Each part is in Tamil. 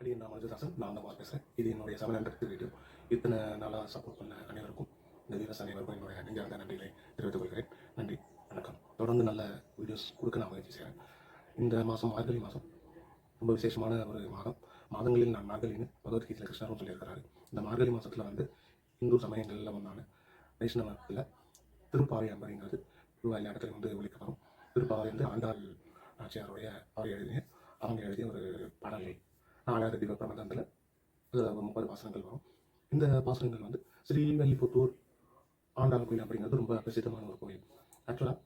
அடி நான் மதுதாசன் நான் தான் பேசுகிறேன். இது என்னுடைய 700th வீடியோ. இத்தனை நாளாக சப்போர்ட் பண்ண அனைவருக்கும், இந்த வீரர்ஸ் அனைவருக்கும் என்னுடைய நெஞ்சார்ந்த நன்றிகளை தெரிவித்துக் கொள்கிறேன். நன்றி, வணக்கம். தொடர்ந்து நல்ல வீடியோஸ் கொடுக்க நான் முயற்சி செய்கிறேன். இந்த மாதம் மார்கழி மாதம் ரொம்ப விசேஷமான ஒரு மாதம். மாதங்களில் நான் மார்கழின்னு பகவத்கீதையில் கிருஷ்ணரும் சொல்லியிருக்கிறாரு. இந்த மார்கழி மாதத்தில் இந்து சமயங்களில் ஒன்றான வைஷ்ணவத்தில் திருப்பாவை அப்படிங்கிறது எல்லா இடத்துலையும் ஒழிக்கப்படும். திருப்பாவை ஆண்டாள் நாச்சியாருடைய அவங்க எழுதிய ஒரு பாடல்கள் 4வது தீப பிரபந்தத்தில் 30 பாசனங்கள் வரும். இந்த பாசனங்கள் ஸ்ரீவில்லிபுத்தூர் ஆண்டாள் கோயில் அப்படிங்கிறது ரொம்ப பிரசித்தமான ஒரு கோயில். ஆக்சுவலாக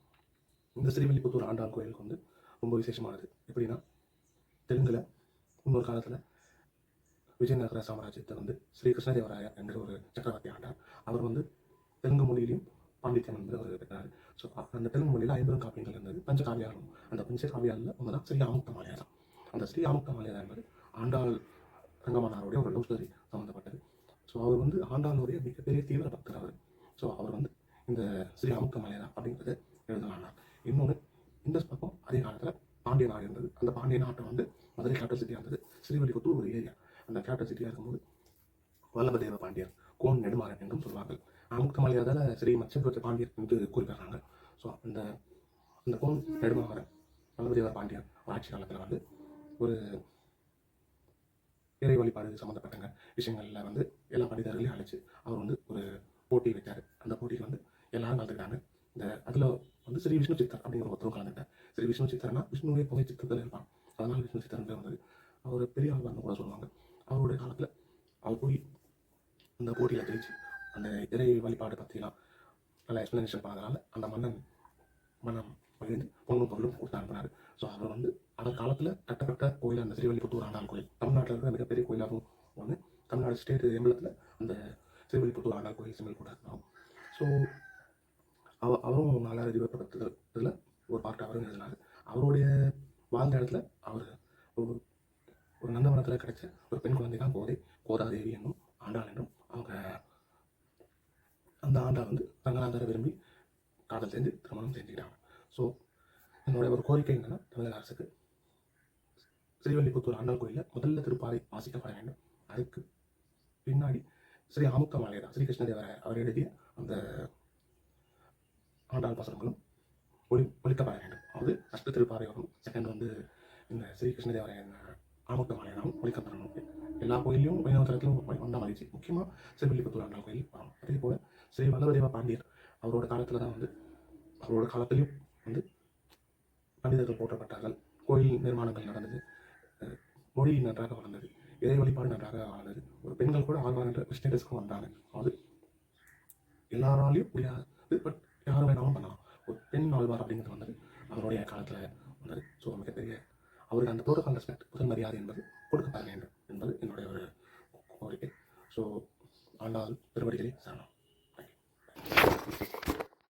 இந்த ஸ்ரீவில்லிபுத்தூர் ஆண்டாள் கோயிலுக்கு ரொம்ப விசேஷமானது. எப்படின்னா, தெலுங்கில் இன்னொரு காலத்தில் விஜயநகர சாம்ராஜ்யத்தை ஸ்ரீ கிருஷ்ணதேவராய என்ற ஒரு சக்கரவர்த்தி ஆண்டார். அவர் தெலுங்கு மொழியிலையும் பாண்டித்யம் என்பது அவர் பெற்றார். ஸோ அந்த தெலுங்கு மொழியில் 50 காப்பியங்கள் இருந்தது, பஞ்சகாவியாலும். அந்த பஞ்சகாவியாலில் ஒன்று தான் ஸ்ரீ ஆமுக்த மாலையா. அந்த ஸ்ரீ ஆமுக்த மாலையா என்பது ஆண்டாள் ரங்கமன்னாருடைய ஒரு லவ் ஸ்டோரி சம்மந்தப்பட்டது. ஸோ அவர் ஆண்டாளுடைய மிகப்பெரிய தீவிர பக்தர் அவர். ஸோ அவர் இந்த ஸ்ரீ ஆமுக்த மாலையா அப்படிங்கிறத எழுதலானார். இன்னொன்று, இந்த பக்கம் அதே காலத்தில் பாண்டிய நாடு இருந்தது. அந்த பாண்டிய நாட்டை மதுரை கேபிட்டல் சிட்டியாக இருந்தது. ஸ்ரீவில்லிபுத்தூர் ஒரு ஏரியா. அந்த கேபிட்டல் சிட்டியாக இருக்கும்போது வல்லபதேவ பாண்டியர், கோன் நெடுமாறன் என்றும் சொல்வார்கள். ஆமுக்த மாலையாதால் ஸ்ரீ மச்சபுரத்து பாண்டியர் என்று குறிப்பிடுறாங்க. ஸோ அந்த கோன் நெடுமாறன் வல்லபதேவ பாண்டியர் ஆட்சி காலத்தில் ஒரு இறை வழிபாடு சம்மந்தப்பட்ட விஷயங்களில் எல்லா பண்டிதர்களையும் அழைச்சி அவர் ஒரு போட்டி வைத்தார். அந்த போட்டிக்கு எல்லாரும் கலந்துக்கிட்டாங்க. அதில் ஸ்ரீ விஷ்ணு சித்தர் அப்படிங்கிற ஒருத்தரும் கலந்துக்கிட்டார். ஸ்ரீ விஷ்ணு சித்தர்னா விஷ்ணுவே புகை சித்தத்தில் இருப்பாங்க. அதனால் விஷ்ணு சித்தர் அவர் பெரிய ஆழ்வார்னு கூட சொல்லுவாங்க. அவருடைய காலத்தில் அவர் போய் அந்த போட்டியில் ஜெயிச்சு அந்த இறை வழிபாடு பற்றிலாம் நல்லா எக்ஸ்பிளனேஷன் பண்ணதுனால அந்த மனம் மகிழ்ந்து பொண்ணும் பொருளும் கொடுத்து அனுப்பினார். ஸோ அவர் அவர் காலத்தில் கட்டப்பட்ட கோயில் அந்த ஸ்ரீவில்லிபுத்தூர் ஆண்டாள் கோயில் தமிழ்நாட்டில் இருக்கிற மிகப்பெரிய கோயிலாகவும் தமிழ்நாடு ஸ்டேட் எம்பளத்தில் அந்த ஸ்ரீவில்லிபுத்தூர் ஆண்டாள் கோயில் சிம்பிள் கூட இருக்கும். ஸோ அவரும் 4வது தீப பிரபந்தத்தில் ஒரு பாட்டு அவரும் எழுதினார். அவருடைய வாழ்ந்த இடத்துல அவர் ஒரு நந்தவனத்தில் கிடைச்ச ஒரு பெண் குழந்தை தான் கோதாதேவி என்னும் ஆண்டாள் என்றும். அவங்க அந்த ஆண்டாள் ரங்கநாதரை விரும்பி காதல் சேர்ந்து திருமணம் செஞ்சுக்கிட்டாங்க. ஸோ என்னுடைய ஒரு கோரிக்கை என்னன்னா, தமிழக அரசுக்கு ஸ்ரீவில்லிபுத்தூர் ஆண்டாள் கோயிலில் முதல்ல திருப்பாவை வாசிக்கப்பட வேண்டும். அதுக்கு பின்னாடி ஸ்ரீ ஆமுக்த மாலையா ஸ்ரீ கிருஷ்ணதேவராய அவர் எழுதிய அந்த ஆண்டாள் பாசனங்களும் ஒழிக்கப்பட வேண்டும். அது ஃபஸ்ட்டு திருப்பாவை வரும். செகண்ட் இந்த ஸ்ரீ கிருஷ்ணதேவராய ஆமுக்த மாலையாவும் ஒழிக்கப்படணும். எல்லா கோயிலையும் வைணவத்திலும் வந்த மகிழ்ச்சி முக்கியமாக ஸ்ரீவில்லிபுத்தூர் ஆண்டாள் கோயில் வரும். அதே போல் ஸ்ரீ வல்லபதேவ பாண்டியர் அவரோட காலத்தில் தான் அவரோட காலத்திலையும் பண்டிதர்கள் போற்றப்பட்டார்கள். கோயில் நிர்மாணங்கள் நடந்தது. மொழி நன்றாக வளர்ந்தது. இறை வழிபாடு நன்றாக வளர்ந்தது. ஒரு பெண்கள் கூட ஆழ்வார் என்ற ஸ்டேட்டஸ்க்கும் வந்தாங்க. அது எல்லாராலையும் முடியாது, பட் யாரும் வேணாலும் பண்ணலாம். ஒரு பெண் ஆழ்வார் அப்படிங்கிறது அவருடைய காலத்தில் வந்தது. ஸோ மிகப்பெரிய அவருக்கு அந்த ப்ரோட்டோகால் ரெஸ்பெக்ட், முதல் மரியாதை என்பது கொடுக்கப்பட வேண்டும் என்பது என்னுடைய ஒரு கோரிக்கை. ஸோ ஆண்டாள் திருவடிகளை சரணம்.